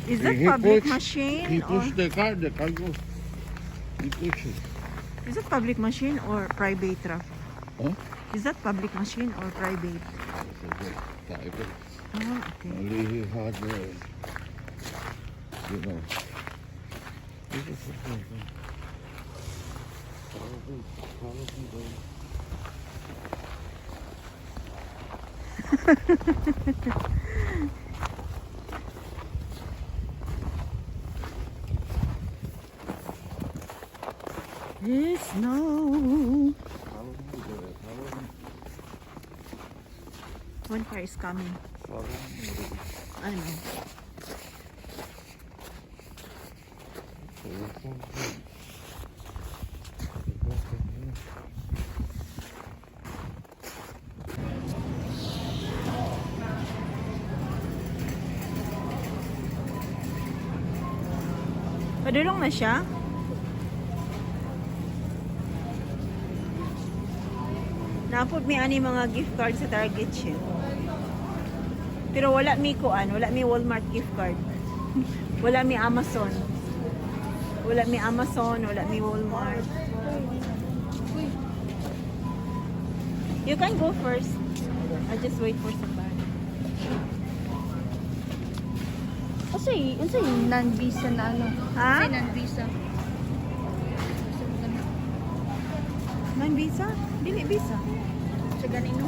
Is that He public push- machine He or pushed the car goes. He pushes. is that public machine or private traffic? Huh? Is that public machine or private? Private. Oh, okay. Only he had, you know. It's snow. One car is coming. I know. Padulong na siya? Napod mi ani mga gift card sa Target siya. Pero wala mi kuan, wala mi Walmart gift card. Wala mi Amazon. Wala mi Amazon, wala mi Walmart. You can go first. I'll just wait for somebody. Kasi non-visa na ano. Ha? Kasi non-visa. Non-visa? Dili visa. Sa ganino.